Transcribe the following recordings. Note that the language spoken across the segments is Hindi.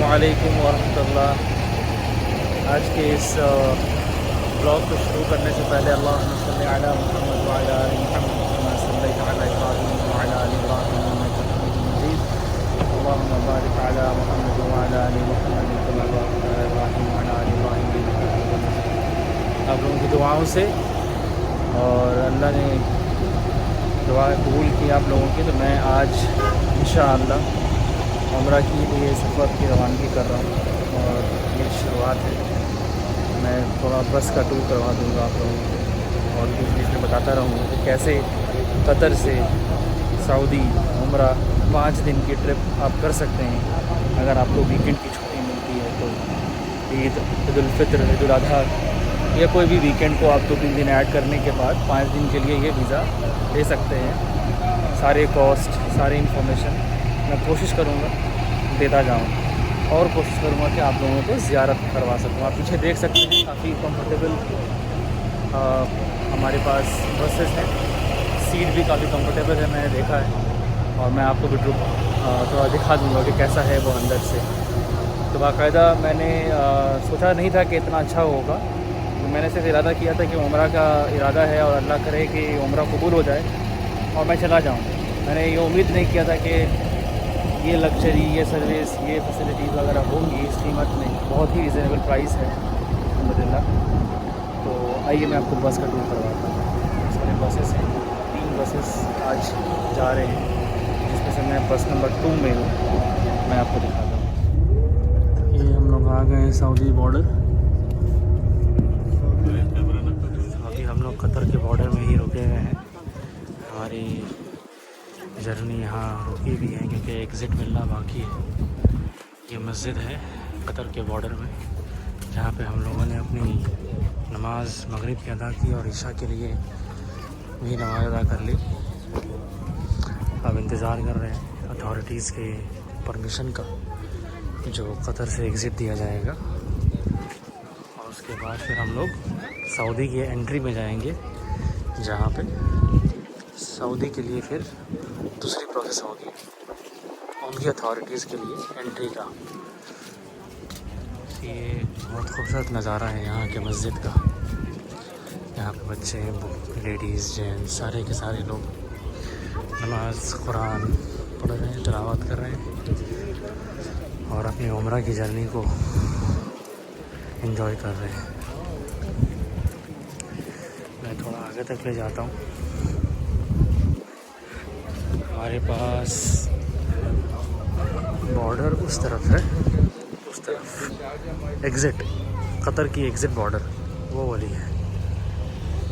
अस्सलामुअलैकुम वरहमतुल्लाह। आज के इस ब्लॉग को शुरू करने से पहले अल्लाहुम्मा सल्लि अला मुहम्मद व अला आलि मुहम्मद कमा सल्लैता अला इब्राहीम व अला आलि इब्राहीम इन्नका हमीदुम मजीद। अल्लाहुम्मा बारिक अला मुहम्मद व अला आलि मुहम्मद कमा बारकता अला इब्राहीम व अला आलि इब्राहीम इन्नका हमीदुम मजीद। आप लोगों की दुआओं से और अल्लाह ने दुआ कबूल की आप लोगों की, तो मैं आज इंशाअल्लाह उम्रा के लिए सफ़र की रवानगी कर रहा हूँ और ये शुरुआत है। मैं थोड़ा बस का टूर करवा दूँगा आप लोगों को और बीच बीच में बताता रहूँगा कि कैसे कतर से सऊदी उम्रा 5 दिन की ट्रिप आप कर सकते हैं अगर आपको वीकेंड की छुट्टी मिलती है तो। ईद उल फित्र, ईद उल अज़हा या कोई भी वीकेंड को आप 2-3 दिन ऐड करने के बाद 5 दिन के लिए ये वीज़ा ले सकते हैं। सारे कॉस्ट, सारी इन्फॉर्मेशन मैं कोशिश करूँगा देता जाऊँ और कोशिश करूँगा कि आप लोगों को ज़ियारत करवा सकूँ। आप पीछे देख सकते हैं काफ़ी कंफर्टेबल हमारे पास बसेस हैं, सीट भी काफ़ी कंफर्टेबल है, मैंने देखा है और मैं आपको भी थोड़ा दिखा दूँगा कि कैसा है वो अंदर से। तो बाकायदा मैंने सोचा नहीं था कि इतना अच्छा होगा, तो मैंने सिर्फ इरादा किया था कि उम्रा का इरादा है और अल्लाह करे कि उम्रा कबूल हो जाए और मैं चला जाऊँ। मैंने ये उम्मीद नहीं किया था कि ये लग्जरी, ये सर्विस, ये फैसिलिटीज़ वगैरह होंगी इस कीमत में। बहुत ही रिजनेबल प्राइस है अल्हम्दुलिल्लाह। तो आइए मैं आपको बस का टूर करवाता हूँ। सारे बसेस हैं, 3 बसेस आज जा रहे हैं जिसमें से मैं बस नंबर 2 में हूँ। मैं आपको दिखाता हूँ। ये हम लोग आ गए हैं सऊदी बॉर्डर। अभी हम लोग कतर के बॉर्डर में ही रुके हुए हैं। हमारी जर्नी यहाँ रुकी भी है क्योंकि एग्ज़िट मिलना बाकी है। ये मस्जिद है कतर के बॉर्डर में जहाँ पे हम लोगों ने अपनी नमाज मगरिब की अदा की और ईशा के लिए भी नमाज अदा कर ली। अब इंतज़ार कर रहे हैं अथॉरिटीज़ के परमिशन का, जो कतर से एग्ज़िट दिया जाएगा और उसके बाद फिर हम लोग सऊदी की एंट्री में जाएंगे, जहाँ पे सऊदी के लिए फिर दूसरी प्रोसेस होगी उनकी अथॉरिटीज़ के लिए एंट्री का। ये बहुत खूबसूरत नज़ारा है यहाँ के मस्जिद का। यहाँ पे बच्चे, लेडीज़, जेंट्स, सारे के सारे लोग नमाज कुरान पढ़ रहे हैं, तिलावत कर रहे हैं और अपनी उम्रा की जर्नी को एंजॉय कर रहे हैं। मैं थोड़ा आगे तक ले जाता हूँ। हमारे पास बॉर्डर उस तरफ है, उस तरफ एग्ज़िट, कतर की एग्ज़िट बॉर्डर वो वाली है।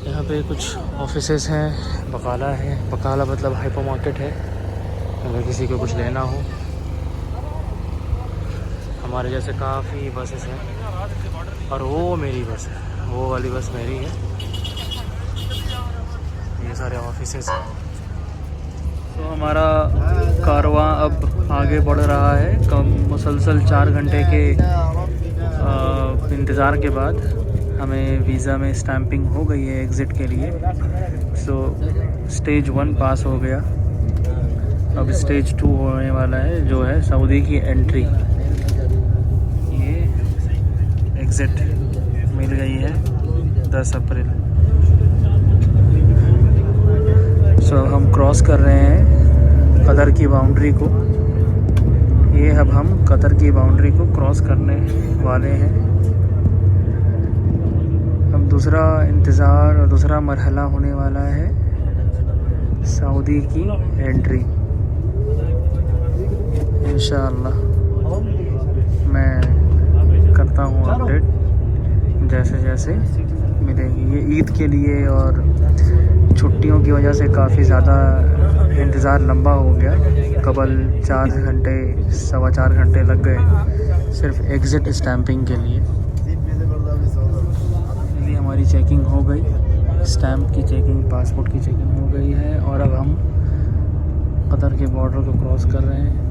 यहाँ पे कुछ ऑफिसेस हैं, बकाला है, बकाला मतलब हाइपर मार्केट है अगर किसी को कुछ लेना हो। हमारे जैसे काफ़ी बसेस हैं और वो मेरी बस है, वो वाली बस मेरी है। ये सारे ऑफिसेस हैं। तो हमारा कारवां अब आगे बढ़ रहा है। कम मुसलसल 4 घंटे के इंतज़ार के बाद हमें वीज़ा में स्टैंपिंग हो गई है एग्ज़िट के लिए। सो स्टेज 1 पास हो गया। अब स्टेज 2 होने वाला है, जो है सऊदी की एंट्री। ये एग्ज़िट मिल गई है 10 अप्रैल। सो हम क्रॉस कर रहे हैं कतर की बाउंड्री को। ये अब हम कतर की बाउंड्री को क्रॉस करने वाले हैं। अब दूसरा इंतज़ार और दूसरा मरहला होने वाला है सऊदी की एंट्री। इंशाअल्लाह मैं करता हूँ अपडेट जैसे जैसे मिलेगी। ये ईद के लिए और छुट्टियों की वजह से काफ़ी ज़्यादा इंतज़ार लंबा हो गया। कबल 4 घंटे, 4.25 घंटे लग गए सिर्फ एग्ज़िट स्टैंपिंग के लिए। हमारी चेकिंग हो गई, स्टैंप की चेकिंग, पासपोर्ट की चेकिंग हो गई है और अब हम कतर के बॉर्डर को क्रॉस कर रहे हैं।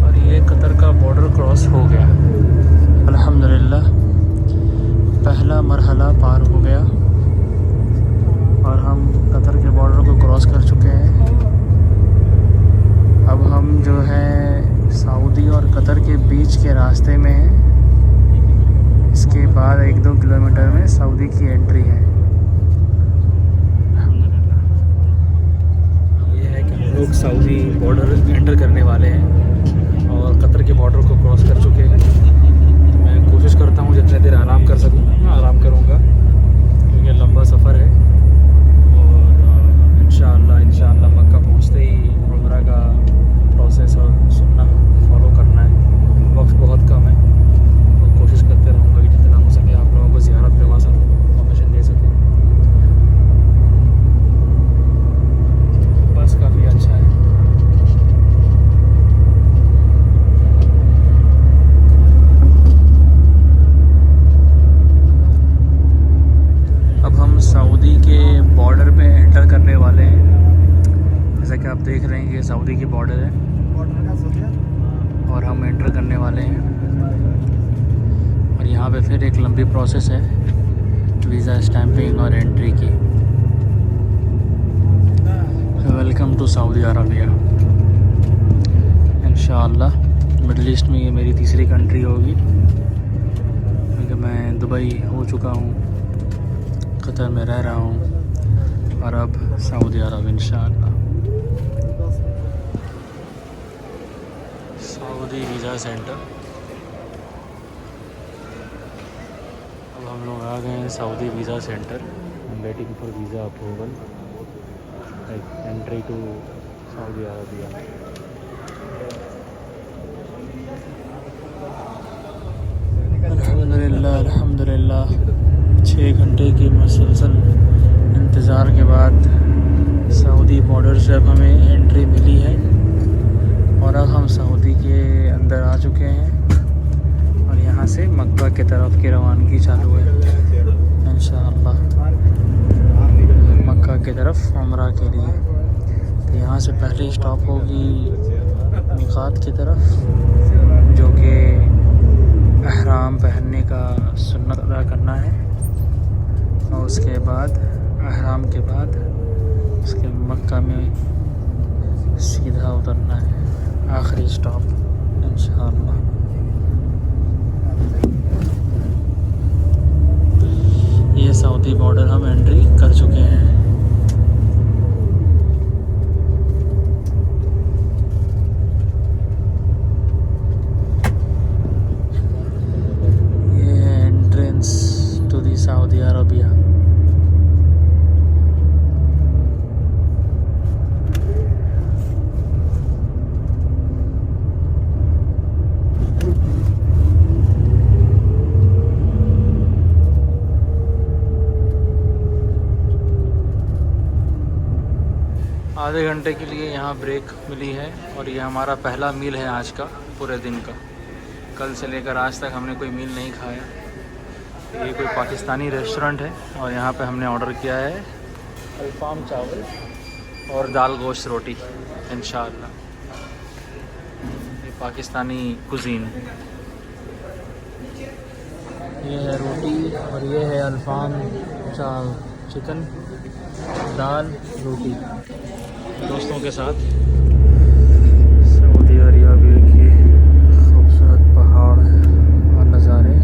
और ये कतर का बॉर्डर क्रॉस हो गया अल्हम्दुलिल्लाह। पहला मरहला पार हो गया और हम की एंट्री है। ये है कि हम लोग सऊदी बॉर्डर एंटर करने वाले हैं और कतर के बॉर्डर को क्रॉस कर चुके हैं। तो मैं कोशिश करता हूँ जितने देर आराम कर सकूँ मैं आराम करूँगा, क्योंकि लंबा सफ़र है। और इंशाअल्लाह मक्का पहुँचते ही उम्रा का प्रोसेस और सुन्ना फॉलो करना है। वक्त बहुत कम है और कोशिश करते रहूँगा कि जितना हो सके आप लोगों को ज़ियारत करवा सकूँ, इन्फॉर्मेशन दे सकूँ। बस काफ़ी अच्छा है। अब हम सऊदी के बॉर्डर पे एंटर करने वाले हैं। जैसा कि आप देख रहे हैं ये सऊदी की बॉर्डर है और हम एंटर करने वाले हैं। और यहाँ पे फिर एक लंबी प्रोसेस है वीज़ा स्टैंपिंग और एंट्री की। Welcome to Saudi Arabia. इंशाअल्लाह मिडल ईस्ट में ये मेरी तीसरी कंट्री होगी, क्योंकि मैं दुबई हो चुका हूँ, कतर में रह रहा हूँ और अब सऊदी अरब इंशाअल्लाह। Saudi visa centre. अब हम लोग आ गए हैं Saudi visa centre. I am waiting for visa approval entry to Saudi Arabia. अल्हम्दुलिल्लाह 6 घंटे की मुसलसल इंतज़ार के बाद सऊदी बॉर्डर से अब हमें एंट्री मिली है और अब हम सऊदी के अंदर आ चुके हैं और यहाँ से मक्का की तरफ की रवानगी चालू है इंशाअल्लाह, मक्का की तरफ उम्रा के लिए। तो यहाँ से पहली स्टॉप होगी मिकात की तरफ, जो कि अहराम पहनने का सुन्नत अदा करना है। और उसके बाद अहराम के बाद उसके मक्का में सीधा उतरना है, आखिरी स्टॉप इंशाअल्लाह। ये सऊदी बॉर्डर हम एंट्री कर चुके हैं। ये है entrance to the Saudi Arabia. आधे घंटे के लिए यहाँ ब्रेक मिली है और ये हमारा पहला मील है आज का, पूरे दिन का। कल से लेकर आज तक हमने कोई मील नहीं खाया। ये कोई पाकिस्तानी रेस्टोरेंट है और यहाँ पे हमने ऑर्डर किया है अल्फाम चावल और दाल गोश्त रोटी इंशाअल्लाह। ये पाकिस्तानी कुजीन। ये है रोटी और ये है अल्फाम चिकन दाल रोटी दोस्तों के साथ। सऊदी अरबिया की खूबसूरत पहाड़ और नज़ारे।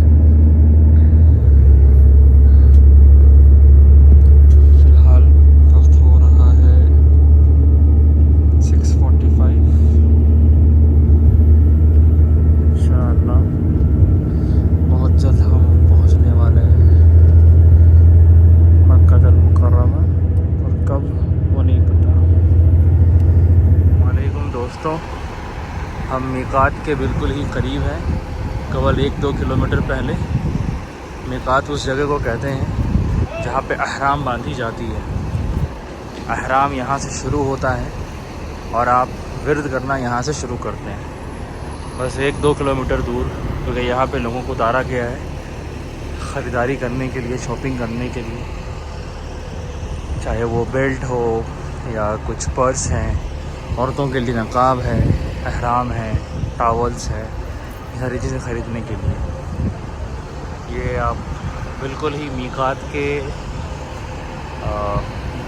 फ़िलहाल वक्त हो रहा है 6:45। इंशाअल्लाह बहुत जल्द हम पहुंचने वाले हैं मक्का अल मुकर्रमा, और कब वो नहीं पता। दोस्तों हम मीकात के बिल्कुल ही करीब हैं, केवल 1-2 किलोमीटर पहले। मीकात उस जगह को कहते हैं जहाँ पे अहराम बांधी जाती है। अहराम यहाँ से शुरू होता है और आप विर्द करना यहाँ से शुरू करते हैं, बस 1-2 किलोमीटर दूर। क्योंकि यहाँ पे लोगों को उतारा गया है ख़रीदारी करने के लिए, शॉपिंग करने के लिए, चाहे वो बेल्ट हो या कुछ पर्स हैं, औरतों के लिए नकाब है, अहराम है, टावल्स है, ये सारी चीज़ें ख़रीदने के लिए। ये आप बिल्कुल ही मीकात के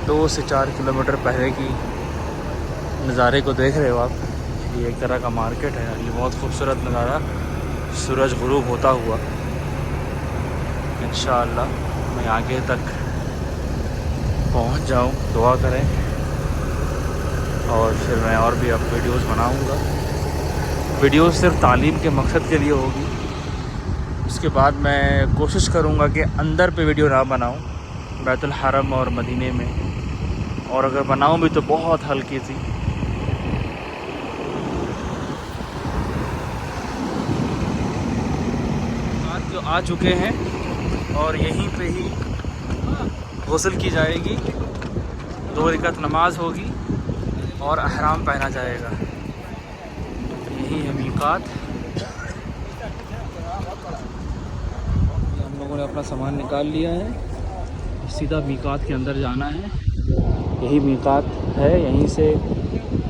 2 से 4 किलोमीटर पहले की नज़ारे को देख रहे हो आप। ये एक तरह का मार्केट है। ये बहुत खूबसूरत नज़ारा सूरज गुरूब होता हुआ इंशाअल्लाह मैं आगे तक पहुंच जाऊं। दुआ करें और फिर मैं और भी अब वीडियोस बनाऊंगा। वीडियोस सिर्फ तालीम के मकसद के लिए होगी। उसके बाद मैं कोशिश करूंगा कि अंदर पे वीडियो ना बनाऊं बैतुल हरम और मदीने में, और अगर बनाऊं भी तो बहुत हल्की सी। आज जो आ चुके हैं और यहीं पे ही गुस्ल की जाएगी, 2 रकात नमाज होगी और अहराम पहना जाएगा। यही है मीक़ात। हम लोगों ने अपना सामान निकाल लिया है, सीधा मीक़ात के अंदर जाना है। यही मीक़ात है, यहीं से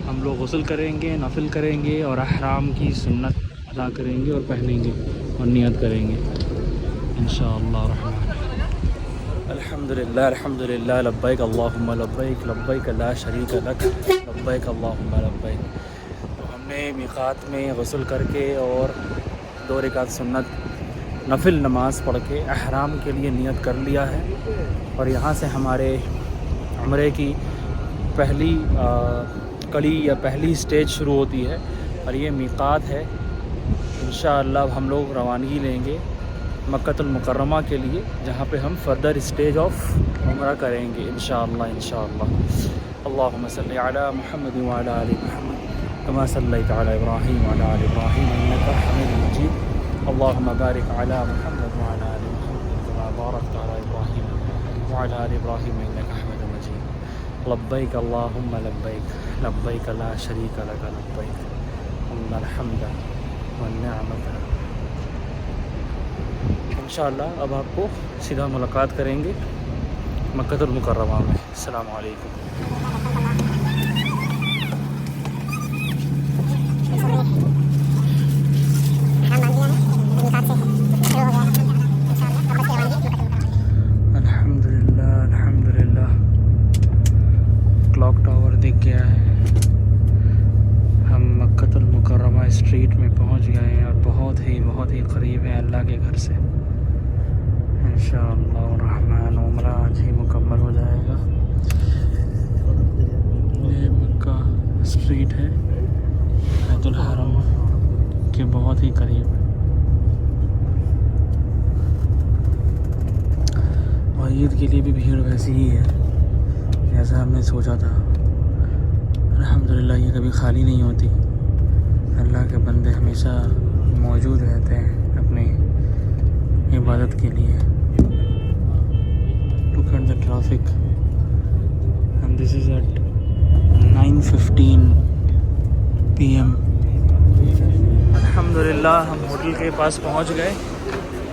हम लोग गुस्ल करेंगे, नफिल करेंगे और अहराम की सुन्नत अदा करेंगे और पहनेंगे और नियत करेंगे इंशाअल्लाह रहमान। अल्हम्दुलिल्लाह अल्हम्दुलिल्लाह लब्बैक अल्लाहुम्मा लब्बैक लब्बैक ला शरीक लक लब्बैक अल्लाहुम्मा लब्बैक। तो हमने मीक़ात में गुस्ल करके और 2 रकात सुन्नत नफिल नमाज पढ़ के अहराम के लिए नियत कर लिया है। और यहाँ से हमारे उम्रे की पहली कड़ी या पहली स्टेज शुरू होती है और ये मीक़ात है। इंशाअल्लाह अब हम लोग रवानगी लेंगे मक्कतुल मुकर्रमा के लिए, जहाँ पे हम फर्दर स्टेज ऑफ उम्रा करेंगे इंशाअल्लाह इंशाअल्लाह। अल्लाहुम्मा सल्लि अला मुहम्मद व अला आलि मुहम्मद कमा सल्लैता अला इब्राहीम व अला आलि इब्राहीम इन्नका हमीदुम मजीद। अल्लाहुम्मा बारिक अला मुहम्मद व अला आलि मुहम्मद कमा बारकता अला इब्राहीम व अला आलि इब्राहीम इन्नका हमीदुम मजीद। लब्बैक अल्लाहुम्मा लब्बैक लब्बैक ला शरीक लक लब्बैक इन्नल हम्द वन निअमत। इंशाअल्लाह अब आपको सीधा मुलाकात करेंगे मक्कतुल मुकर्रमा में। अस्सलामु अलैकुम। अल्हम्दुलिल्लाह अल्हम्दुलिल्लाह क्लॉक टावर दिख गया है। हम मक्कतुल मुकर्रमा स्ट्रीट में पहुंच गए हैं और बहुत ही करीब है अल्लाह के घर से। इंशाअल्लाह रहमान उम्रा आज ही मुकम्मल हो जाएगा। ये मक्का स्ट्रीट है बैतुल हरम के बहुत ही करीब। और ईद के लिए भी भीड़ वैसी ही है जैसा हमने सोचा था। अल्हम्दुलिल्लाह ये कभी खाली नहीं होती। अल्लाह के बंदे हमेशा मौजूद रहते हैं अपनी इबादत के लिए। Look at the traffic and this is at 9:15 PM। अल्हम्दुलिल्लाह हम होटल के पास पहुंच गए।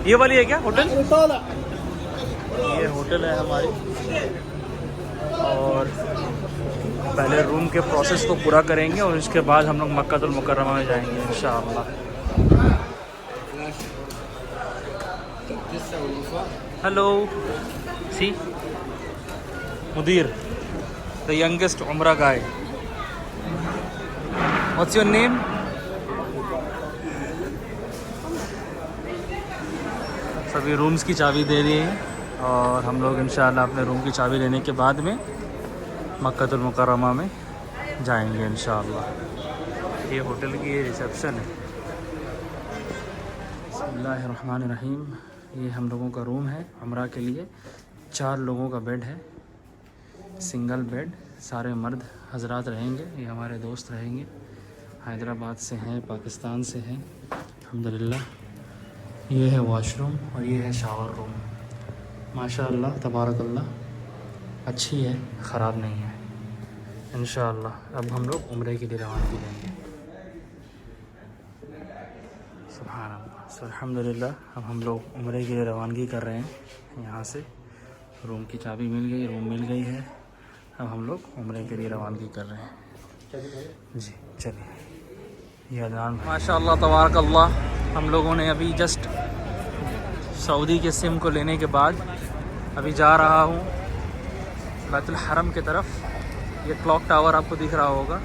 ये वाली है क्या होटल? ये होटल है हमारी। और पहले रूम के प्रोसेस को पूरा करेंगे और इसके बाद हम लोग मक्कतुल मुकर्रमा में जाएंगे इंशाअल्लाह। हेलो सी मुदीर द यंगेस्ट उम्रा गाय। What's your name? सभी रूम्स की चाबी दे दी है और हम लोग इंशाअल्लाह अपने रूम की चाबी लेने के बाद में मक्कतुल मुकर्रमा में जाएंगे इंशाअल्लाह। ये होटल की ये रिसेप्शन है। बिस्मिल्लाहिर्रहमानिर्रहीम। ये हम लोगों का रूम है उम्रा के लिए। 4 लोगों का बेड है, सिंगल बेड। सारे मर्द हजरात रहेंगे। ये हमारे दोस्त रहेंगे, हैदराबाद से हैं, पाकिस्तान से हैं अल्हम्दुलिल्लाह। ये है वॉशरूम और ये है शावर रूम। माशाअल्लाह तबारकल्लाह अच्छी है, ख़राब नहीं है। इंशाअल्लाह अब हम लोग उम्रे के लिए रवानगी लेंगे। सुभान अल्लाह। अल्हम्दुलिल्लाह अब हम लोग उम्रे के लिए रवानगी कर रहे हैं। यहाँ से रूम की चाबी मिल गई, रूम मिल गई है। अब हम लोग उम्रे के लिए रवानगी कर रहे हैं जी। चलिए ये अज़ान। माशाअल्लाह तबारकल्लाह हम लोगों ने अभी जस्ट सऊदी के सिम को लेने के बाद अभी जा रहा हूँ बैतुल हरम की तरफ। ये क्लॉक टावर आपको दिख रहा होगा।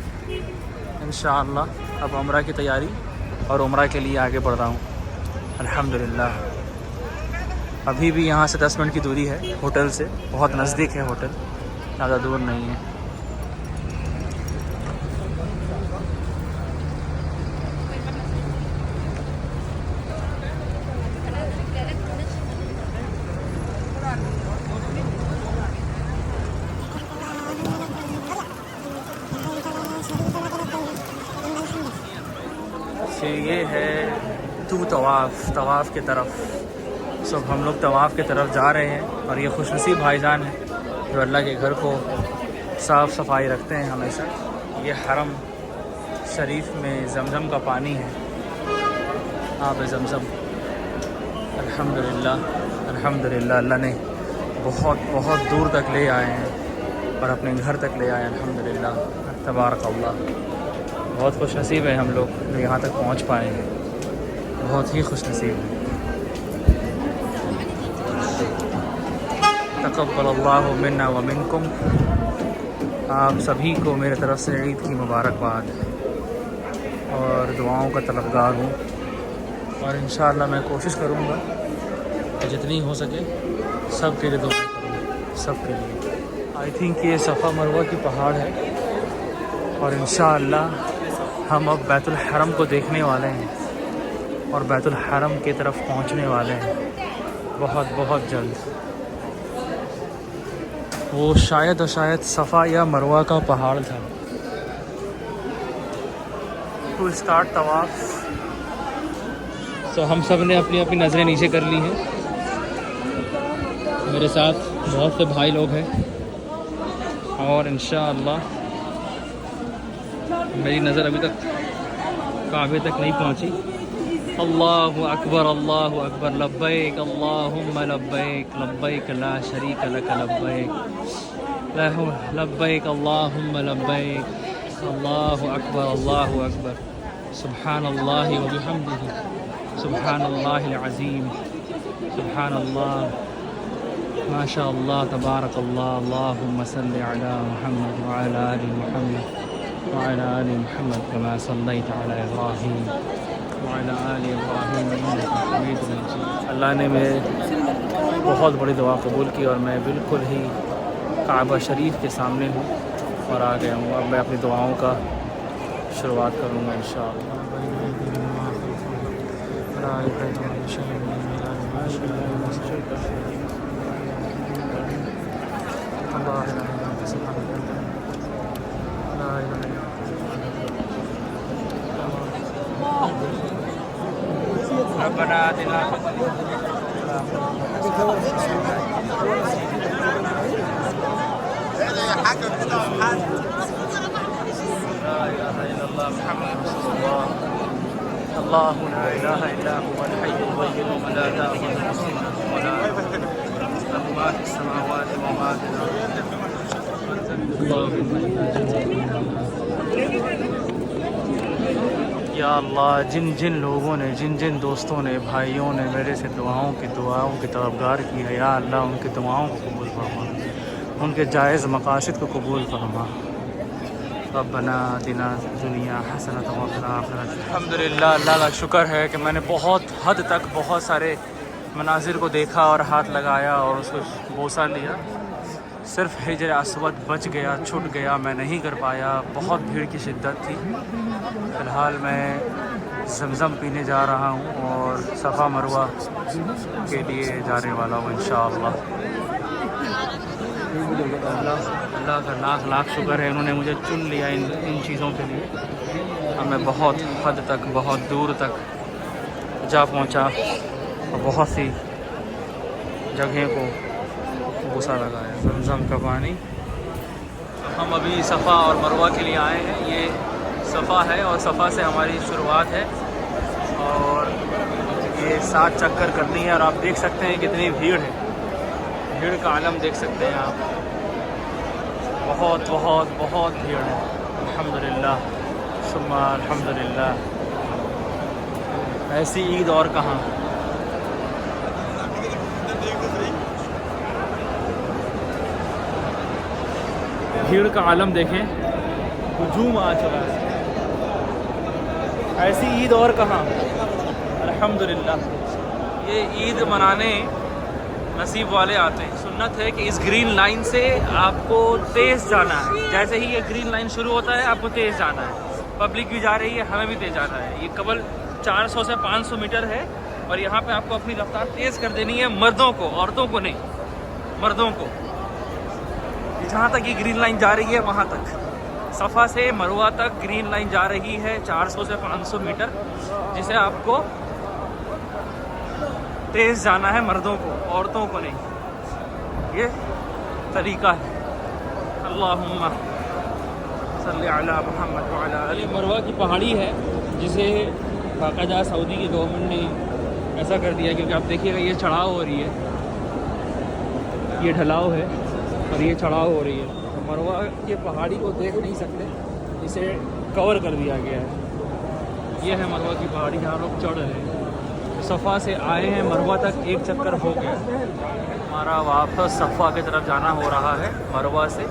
इंशाअल्लाह अब उम्रा की तैयारी और उम्रा के लिए आगे बढ़ रहा हूँ अल्हम्दुलिल्लाह। अभी भी यहाँ से 10 मिनट की दूरी है होटल से, बहुत नज़दीक है होटल, ज़्यादा दूर नहीं है। ये है तवाफ़ की तरफ। सब हम लोग तवाफ़ की तरफ जा रहे हैं और ये खुशनसीब भाईजान है जो अल्लाह के घर को साफ़ सफाई रखते हैं हमेशा। ये हरम शरीफ में ज़मज़म का पानी है, आब ज़मज़म। अल्हम्दुलिल्लाह अल्हम्दुलिल्लाह, अल्लाह ने बहुत दूर तक ले आए हैं और अपने घर तक ले आए हैं। अल्हम्दुलिल्लाह तबारक अल्लाह। बहुत खुश नसीब है हम लोग जो यहाँ तक पहुँच पाए हैं, बहुत ही खुश नसीब है। तक़ब्बलल्लाहु मिन्ना व मिनकुम। आप सभी को मेरे तरफ़ से ईद की मुबारकबाद और दुआओं का तलबगार हूँ और इंशाअल्लाह मैं कोशिश करूँगा कि जितनी हो सके सब के लिए दुआ करूँ, सब के लिए। आई थिंक ये सफ़ा मरवा की पहाड़ है और इंशाअल्लाह हम अब बैतुल हरम को देखने वाले हैं और बैतुल हरम की तरफ पहुंचने वाले हैं बहुत जल्द। वो शायद सफ़ा या मरवा का पहाड़ था। टू स्टार्ट तवाफ़। तो हम सब ने अपनी अपनी नज़रें नीचे कर ली हैं। मेरे साथ बहुत से भाई लोग हैं और इंशाअल्लाह मेरी नज़र अभी तक काबे तक नहीं पहुंची। अल्लाहु अकबर लब्बैक अल्लाहुम्मा लब्बैक लब्बैक ला शरीक लक लब्बैक लब्बैक अल्लाहुम्मा लब्बैक अल्लाहु अकबर सुब्हानल्लाहि व बिहम्दिही सुब्हानल्लाहिल अज़ीम सुब्हानल्लाह माशाअल्लाह तबारकल्लाह। अल्लाहुम्मा सल्लि अला मुहम्मद व अला आलि मुहम्मद वअला आलि मुहम्मद कमा सल्लैता अला इब्राहीम वअला आलि इब्राहीम इन्नका हमीदुम मजीद। अल्लाह ने मेरे बहुत बड़ी दुआ कबूल की और मैं बिल्कुल ही काबा शरीफ के सामने हूँ और आ गया हूँ। अब मैं अपनी दुआओं का शुरुआत करूँगा इंशाअल्लाह। रब्बना आतिना अल्लाहु ला इलाहा इल्ला हुवल हय्युल क़य्यूम ला ताख़ुज़ुहु सिनतुन व ला नौम लहु मा फ़िस समावाति व मा फ़िल अर्ज़। या अल्लाह, जिन लोगों ने जिन दोस्तों ने भाइयों ने मेरे से दुआओं की तलबगार की है, या अल्लाह उनकी दुआओं को कबूल फरमा, उनके जायज़ मकासद को कबूल फरमा। रब्बना आतिना दुनिया हसनतन व फिल आखिरति। अल्हम्दुलिल्लाह, अल्लाह का शुक्र है कि मैंने बहुत हद तक बहुत सारे मनाजिर को देखा और हाथ लगाया और उसको बोसा लिया। सिर्फ हिजर अस्वद बच गया, छूट गया, मैं नहीं कर पाया, बहुत भीड़ की शिद्दत थी। फ़िलहाल मैं ज़मज़म पीने जा रहा हूँ और सफ़ा मरवा के लिए जाने वाला हूँ इंशाअल्लाह। अल्लाह का लाख लाख शुक्र है, उन्होंने मुझे चुन लिया इन चीज़ों के लिए। अब मैं बहुत हद तक बहुत दूर तक जा पहुँचा और बहुत सी जगह को गुस्सा लगाया। ज़मज़म का पानी। हम अभी सफ़ा और मरवा के लिए आए हैं। ये सफ़ा है और सफ़ा से हमारी शुरुआत है और ये 7 चक्कर करनी है और आप देख सकते हैं कितनी भीड़ है। भीड़ का आलम देख सकते हैं आप, बहुत भीड़ है। अल्हम्दुलिल्लाह सुम्मा अल्हम्दुलिल्लाह। ऐसी ईद और कहाँ। भीड़ का आलम देखें, हुजूम आ चला है। ऐसी ईद और कहाँ। अल्हम्दुलिल्लाह। ये ईद मनाने नसीब वाले आते हैं। सुन्नत है कि इस ग्रीन लाइन से आपको तेज़ जाना है। जैसे ही ये ग्रीन लाइन शुरू होता है आपको तेज़ जाना है। पब्लिक भी जा रही है, हमें भी तेज़ जाना है। ये केवल 400 से 500 मीटर है और यहाँ पे आपको अपनी रफ्तार तेज़ कर देनी है, मर्दों को, औरतों को नहीं, मर्दों को। जहाँ तक ये ग्रीन लाइन जा रही है वहाँ तक, सफ़ा से मरवा तक ग्रीन लाइन जा रही है 400 से 500 मीटर, जिसे आपको तेज़ जाना है, मर्दों को, औरतों को नहीं। ये तरीका है। अल्लाहुम्मा सल्ली अला मुहम्मद व अला आलि। मरवा की पहाड़ी है जिसे बाकायदा सऊदी की गवर्नमेंट ने ऐसा कर दिया, क्योंकि आप देखिएगा ये चढ़ाव हो रही है, ये ढलाव है और ये चढ़ाव हो रही है। तो मरवा के पहाड़ी को देख नहीं सकते, इसे कवर कर दिया गया है। ये है मरवा की पहाड़ी जहाँ लोग चढ़ रहे हैं। सफ़ा से आए हैं, मरवा तक एक चक्कर हो गया, हमारा वापस सफ़ा की तरफ जाना हो रहा है। मरवा से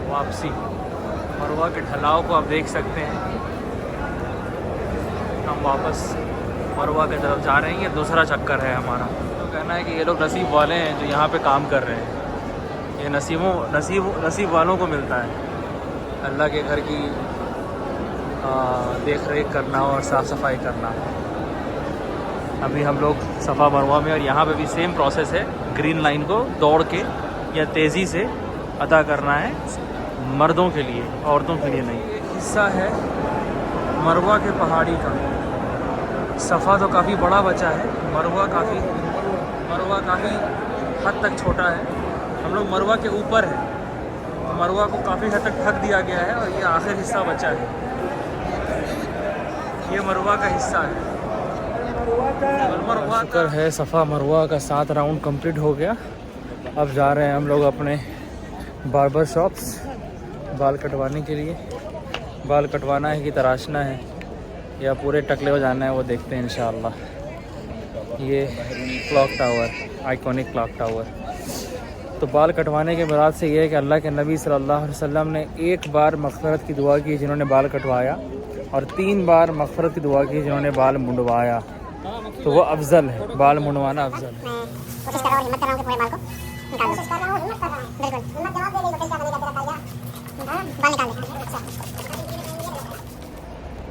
वापसी, मरवा के ढलाव को आप देख सकते हैं। हम वापस मरवा की तरफ जा रहे हैं, ये दूसरा चक्कर है हमारा। तो कहना है कि ये लोग नसीब वाले हैं जो यहाँ पे काम कर रहे हैं। ये नसीब वालों को मिलता है अल्लाह के घर की देख रेख करना और साफ़ सफाई करना। अभी हम लोग सफ़ा मरवा में, और यहाँ पे भी सेम प्रोसेस है। ग्रीन लाइन को दौड़ के या तेज़ी से अदा करना है, मर्दों के लिए, औरतों के लिए नहीं। एक हिस्सा है मरवा के पहाड़ी का। सफ़ा तो काफ़ी बड़ा बचा है, मरवा काफ़ी हद तक छोटा है। हम लोग मरवा के ऊपर है, तो मरवा को काफ़ी हद तक ढक दिया गया है और ये आखिर हिस्सा बचा है। ये मरवा का हिस्सा है। शुक्र है सफ़ा मरवा का 7 राउंड कंप्लीट हो गया। अब जा रहे हैं हम लोग अपने बार्बर शॉप्स बाल कटवाने के लिए। बाल कटवाना है कि तराशना है या पूरे टकले हो जाना है, वो देखते हैं इंशाअल्लाह। ये clock tower, iconic clock tower. तो बाल कटवाने के मुराद से ये है कि अल्लाह के नबी सल्लल्लाहु अलैहि वसल्लम ने एक बार मग़फ़िरत की दुआ की जिन्होंने बाल कटवाया, और 3 बार मग़फ़िरत की दुआ की जिन्होंने बाल मुंडवाया। तो वो अफजल है, बाल मुंडवाना अफजल है। कोशिश कर रहा हूँ, हिम्मत कर रहा हूँ कि पूरे बाल को निकाल दूँ। कोशिश कर रहा हूँ, हिम्मत कर रहा हूँ। बिल्कुल हिम्मत जवाब दे रही हो, क्या बनेगा तेरा फायदा। हां, बाल निकाल दे। अच्छा,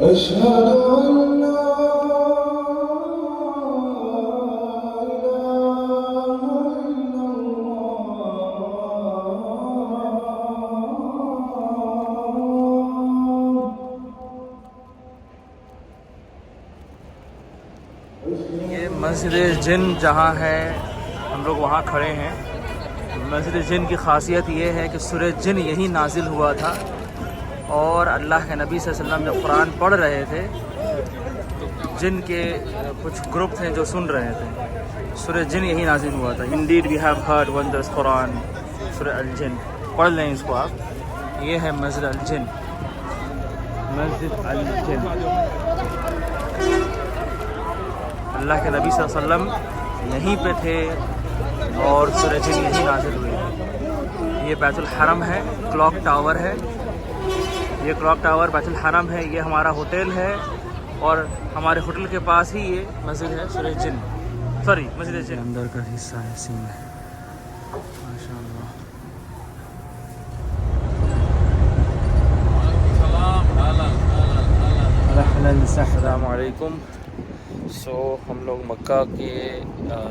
अशहदु अल्ला मस्जिद जिन जहाँ है, हम लोग वहाँ खड़े हैं। मस्जिद जिन की ख़ासियत ये है कि सूरह जिन यहीं नाजिल हुआ था, और अल्लाह के नबी सल्लल्लाहु अलैहि वसल्लम जब कुरान पढ़ रहे थे तो जिन के कुछ ग्रुप थे जो सुन रहे थे। सूरह जिन यहीं नाजिल हुआ था। Indeed we have heard wondrous Quran, सूरह अल जिन। पढ़ लें इसको आप। ये है मस्जिद अल जिन, मस्जिद अल जिन। अल्लाह के नबी सल्लल्लाहु अलैहि वसल्लम यहीं पे थे और सूरह जिन यहीं नाज़िल हुई। ये बैतुल हरम है, क्लॉक टावर है। ये क्लॉक टावर बैतुल हरम है। ये हमारा होटल है और हमारे होटल के पास ही ये मस्जिद है सूरह जिन, सॉरी मस्जिद जिन। अंदर का हिस्सा है, सीन है माशाअल्लाह। अस्सलाम वालेकुम। हम लोग मक्का के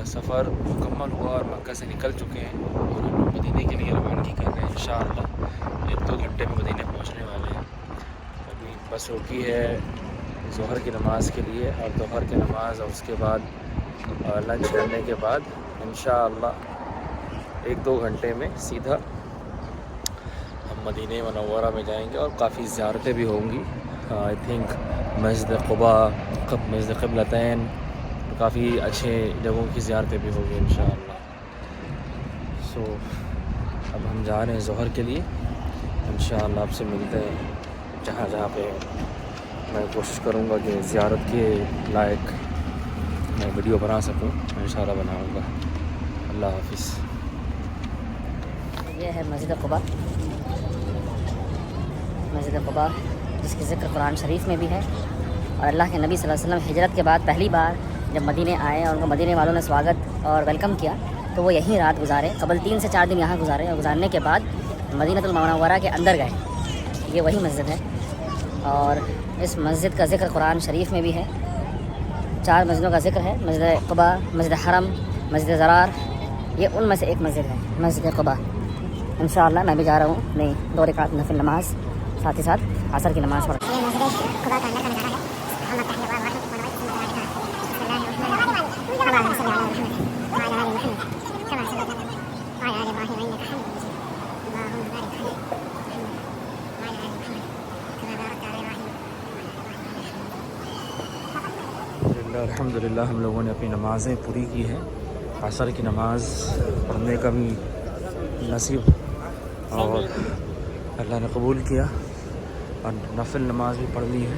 सफ़र मुकम्मल हुआ और मक्का से निकल चुके हैं और हम लोग मदीने के लिए रवानगी कर रहे हैं। इंशाअल्लाह 1-2 घंटे में मदीने पहुंचने वाले हैं। अभी बस रुकी है ज़ोहर की नमाज़ के लिए, और दोपहर की नमाज़ और उसके बाद लंच करने के बाद इंशाअल्लाह 1-2 घंटे में सीधा हम मदीने मनव्वरा में जाएंगे और काफ़ी ज़ियारतें भी होंगी। आई थिंक मस्जिद क़ुबा, मस्जिद क़िबलतैन, काफ़ी अच्छे जगहों की ज़ियारतें भी होंगी इंशाअल्लाह। सो अब हम जा रहे हैं ज़ोहर के लिए। इंशाअल्लाह आपसे मिलते हैं जहाँ जहाँ पे मैं कोशिश करूँगा कि ज़ियारत के लायक मैं वीडियो बना सकूँ, इंशाअल्लाह बनाऊँगा। अल्लाह हाफ़िज़। ये है मस्जिद क़ुबा, मस्जिद क़ुबा जिसकी ज़िक्र कुरान शरीफ में भी है। और अल्लाह के नबी सल्लल्लाहु अलैहि वसल्लम हिजरत के बाद पहली बार जब मदीने आए और उनको मदीने वालों ने स्वागत और वेलकम किया, तो वो यहीं रात गुजारे। कबल 3 से 4 दिन यहाँ गुजारे और गुजारने के बाद मदीनतुल मुनव्वरा के अंदर गए। ये वही मस्जिद है और इस मस्जिद का ज़िक्र कुरान शरीफ में भी है। 4 मस्जिदों का ज़िक्र है, मस्जिद क़ुबा, मस्जिद हरम, मस्जिद ज़रार। ये उनमें से एक मस्जिद है, मस्जिद क़ुबा। इंशाअल्लाह मैं भी जा रहा हूँ अपनी 2 रकात नफिल नमाज, साथ ही साथ असर की नमाज़ पढ़। ये मस्जिद क़ुबा का अंदर का नज़ारा है। हम अपने अल्लाह वाहिद अल्हम्दुलिल्लाह हम लोगों ने अपनी नमाज़ें पूरी की हैं। असर की नमाज़ पढ़ने का भी नसीब और अल्लाह ने कबूल किया और नफिल नमाज भी पढ़ ली है,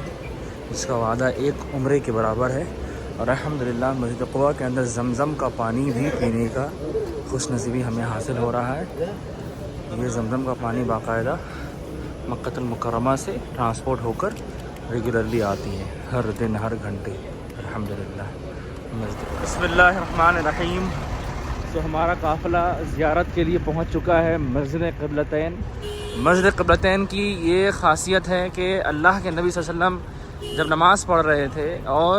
जिसका वादा एक उम्रे के बराबर है। और अल्हम्दुलिल्लाह मस्जिद क़ुबा के अंदर ज़मज़म का पानी भी पीने का खुशनसीबी हमें हासिल हो रहा है। ये ज़मज़म का पानी बाकायदा मक्कतुल मुकर्रमा से ट्रांसपोर्ट होकर रेगुलरली आती है, हर दिन हर घंटे अल्हम्दुलिल्लाह। बिस्मिल्लाहिर्रहमानिर्रहीम। तो हमारा काफ़िला ज़ियारत के लिए पहुंच चुका है मस्जिद क़िबलतैन। मस्जिद क़िबलतैन की ये ख़ासियत है कि अल्लाह के नबी सल्लल्लाहु अलैहि वसल्लम जब नमाज़ पढ़ रहे थे और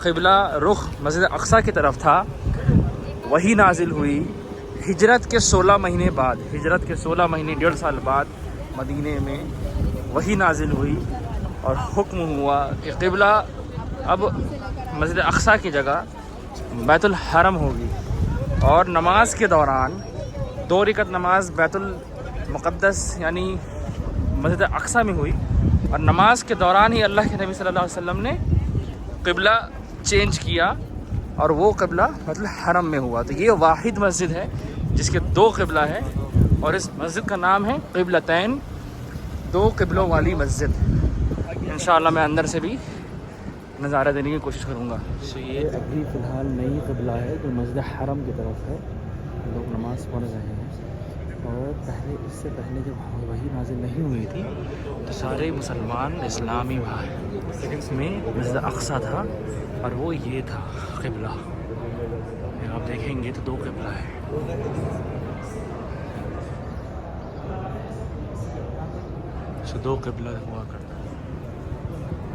क़िबला रुख मस्जिद अक़सा की तरफ था, वही नाजिल हुई हिजरत के 16 महीने बाद, हिजरत के 16 महीने 1.5 साल बाद मदीने में वही नाजिल हुई और हुक्म हुआ कि क़िबला अब मस्जिद अक़सा की जगह बैतुल हरम होगी। और नमाज के दौरान 2 रकात नमाज बैतुल मुक़द्दस यानी मस्जिद अक़सा में हुई और नमाज के दौरान ही अल्लाह के नबी सल्लल्लाहु अलैहि वसल्लम ने क़िबला चेंज किया और वो क़िबला मतलब हरम में हुआ। तो ये वाहिद मस्जिद है जिसके 2 क़िबला है और इस मस्जिद का नाम है क़िबलतैन, 2 क़िबलों वाली मस्जिद। इंशाअल्लाह मैं अंदर से भी नज़ारा देने की कोशिश करूँगा। तो ये अभी फ़िलहाल नई क़िबला है जो मस्जिद हरम की तरफ है, लोग नमाज़ पढ़ रहे हैं। और पहले इससे पहले जब वही नाज़िल नहीं हुई थी तो सारे मुसलमान इस्लामी में मस्जिद अक़सा था और वो ये था क़िबला। आप देखेंगे तो 2 क़िबला है। तो 2 क़िबला हुआ करता।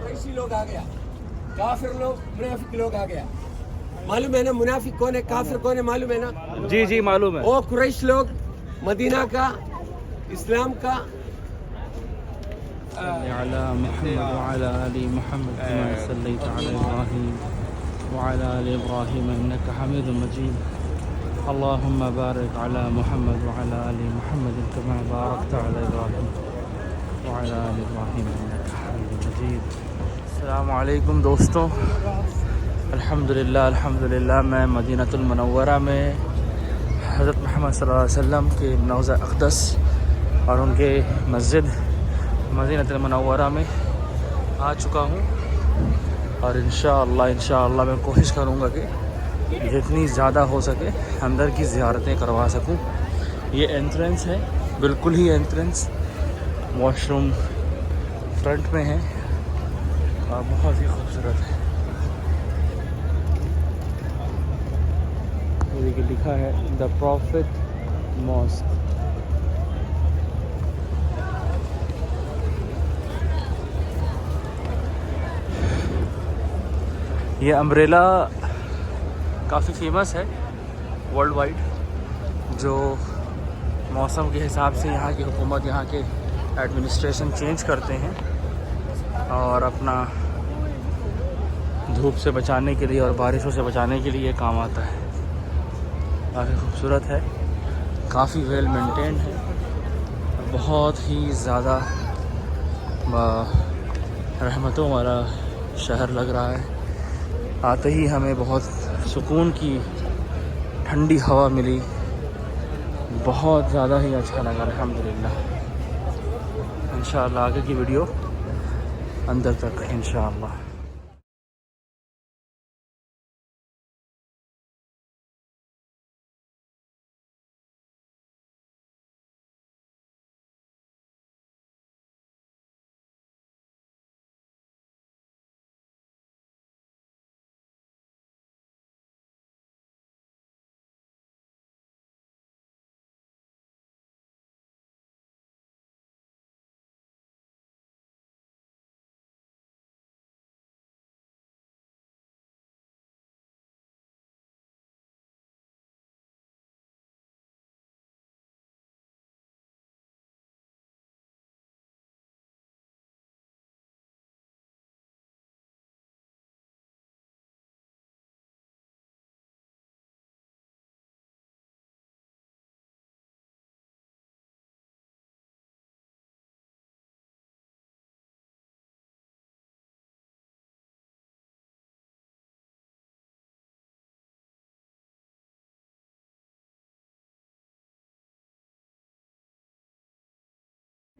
कुरैशी लोग आ गया, काफिर लोग, मुनाफिक लोग आ गया। मालूम है ना मुनाफिक कौन है, काफिर कौन है, मालूम है ना? जी जी मालूम है। वो कुरैश लोग मदीना का, इस्लाम का अला मुहम्मद व अला आलि मुहम्मद कमा सल्लैत अला इब्राहीम व अला आलि इब्राहीम इन्नका हमीदुम मजीद। अल्लाहुम्मा बारिक अला मुहम्मद व अला आलि मुहम्मद कमा बारकत अला इब्राहीम व अला आलि इब्राहीम इन्नका हमीदुम मजीद। अस्सलामु अलैकुम दोस्तों, अल्हम्दुलिल्लाह मैं मदीनतुल मुनव्वरा में हज़रत मोहम्मद सल्लल्लाहु अलैहि वसल्लम के नौज़ा अक़दस और उनके मस्जिद मदीनतुल मुनव्वरा में आ चुका हूँ। और इंशाअल्लाह मैं कोशिश करूँगा कि जितनी ज़्यादा हो सके अंदर की ज़ियारतें करवा सकूँ। ये एंट्रेंस है, बिल्कुल ही एंट्रेंस, वॉशरूम फ्रंट में है और बहुत ही खूबसूरत है। देखिए लिखा है द प्रॉफिट मॉस्क। ये अम्ब्रेला काफ़ी फेमस है वर्ल्ड वाइड, जो मौसम के हिसाब से यहाँ की हुकूमत, यहाँ के एडमिनिस्ट्रेशन चेंज करते हैं। और अपना धूप से बचाने के लिए और बारिशों से बचाने के लिए काम आता है। काफ़ी खूबसूरत है, काफ़ी वेल मेंटेन्ड है, बहुत ही ज़्यादा रहमतों वाला शहर लग रहा है। आते ही हमें बहुत सुकून की ठंडी हवा मिली, बहुत ज़्यादा ही अच्छा लगा अल्हम्दुलिल्लाह। इंशाअल्लाह आगे की वीडियो अंदर तक इंशाअल्लाह।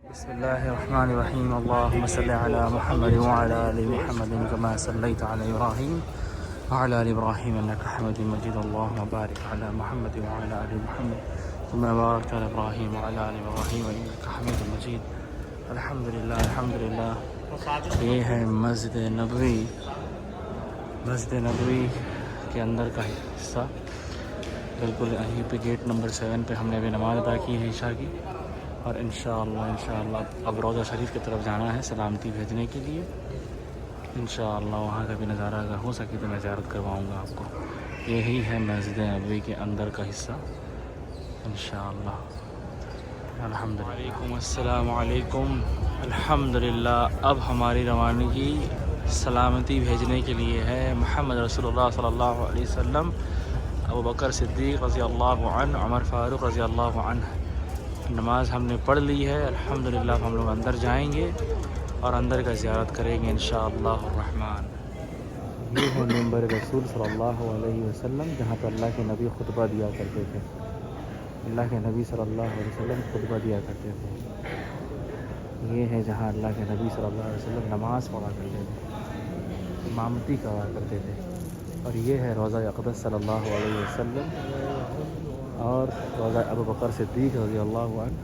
बिस्मिल्लाहिर्रहमानिर्रहीम। अल्लाहुम्मा सल्लि अला मुहम्मद व अला आलि मुहम्मद कमा सल्लैता अला इब्राहीम व अला आलि इब्राहीम इन्नका हमीदुम मजीद। अल्लाहुम्मा बारिक अला मुहम्मद व अला आलि मुहम्मद कमा बारकता अला इब्राहीम व अला आलि इब्राहीम इन्नका हमीदुम मजीद। अल्हम्दुलिल्लाह अल्हम्दुलिल्लाह। ये है मस्जिद नबवी, मस्जिद नबवी के अंदर का हिस्सा। बिल्कुल यहीं पे गेट नंबर 7 पे हमने अभी नमाज़ अदा की है ईशा की, और इंशाअल्लाह अब रोज़ा शरीफ की तरफ जाना है सलामती भेजने के लिए। इंशाअल्लाह वहाँ का भी नज़ारा अगर हो सके तो मैं ज़ियारत करवाऊँगा आपको। यही है मस्जिद नबवी के अंदर का हिस्सा इंशाअल्लाह। अल्हम्दुलिल्लाह। अस्सलाम वालेकुम। अल्हम्दुलिल्लाह अब हमारी रवानगी सलामती भेजने के लिए है। मोहम्मद रसूलुल्लाह सल्लल्लाहु अलैहि वसल्लम, अबू बकर सिद्दीक़ रज़ी अल्लाहु अन्हु, उमर फ़ारूक़ रज़ी अल्लाहु अन्हु। नमाज़ हमने पढ़ ली है अल्हम्दुलिल्लाह। हम लोग अंदर जाएंगे और अंदर का ज़ियारत करेंगे इंशाअल्लाह रहमान। ये है मिंबर रसूल सल्लल्लाहु अलैहि वसल्लम, जहाँ पर अल्लाह के नबी खुतबा दिया करते थे। अल्लाह के नबी सल्लल्लाहु अलैहि वसल्लम खुतबा दिया करते थे। ये है जहाँ अल्लाह के नबी सल्लल्लाहु अलैहि वसल्लम नमाज़ पढ़ा करते थे, इमामती करा करते थे। और ये है रोज़ा अक़दस सल्लल्लाहु अलैहि वसल्लम और रोज़ा अबू बकर सिद्दीक़ रज़ी अल्लाहु अन्हु,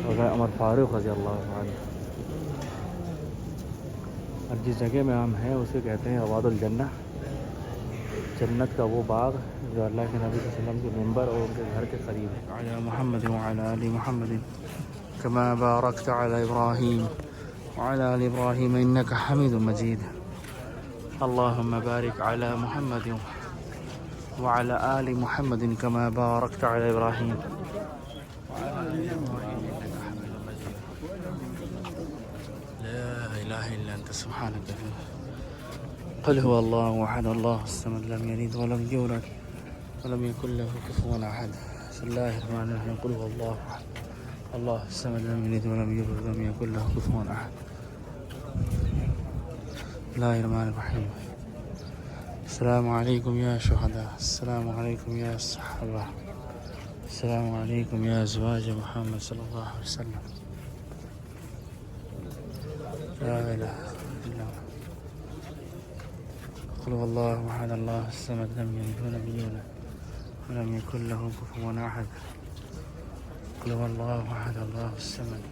रोज़ा उमर फ़ारूक़ रज़ी अल्लाहु अन्हु। और जिस जगह में हम हैं उसे कहते हैं रवादुल जन्नह, जन्नत का वो बाग जो अल्लाह के नबी सल्लल्लाहु अलैहि वसल्लम के मिंबर और उनके घर के करीब है। अला मुहम्मद व अला आलि मुहम्मद कमा बारकता अला इब्राहीम व अला आलि इब्राहीम इन्नका हमीदुम मजीद। अल्लाहुम्मा बारिक अला मुहम्मद व अला आलि मुहम्मद कमा बारकता अला इब्राहीम व अला आलि इब्राहीम इन्नका हमीदुम मजीद। ला इलाहा इल्ला अंत सुब्हानक क़ुल हुवा अल्लाहु अहद अल्लाहुस समद लम यलिद व लम यूलद व लम यकुल लहु कुफुवन अहद। बिस्मिल्लाहिर रहमानिर रहीम। क़ुल हुवा अल्लाहु अहद अल्लाहुस समद लम यलिद व लम यूलद व लम यकुल लहु कुफुवन अहद। बिस्मिल्लाहिर रहमानिर रहीम। अस्सलामु अलैकुम या शुहदा, अस्सलामु अलैकुम या सहाबा, अस्सलामु अलैकुम या अज़वाज मुहम्मद सल्लल्लाहु अलैहि वसल्लम। ला इलाहा इल्लल्लाह। क़ुल हुवल्लाहु अहद अल्लाहुस समद लम यलिद व लम यूलद व लम यकुल लहु कुफुवन अहद। क़ुल हुवल्लाहु अहद अल्लाहुस समद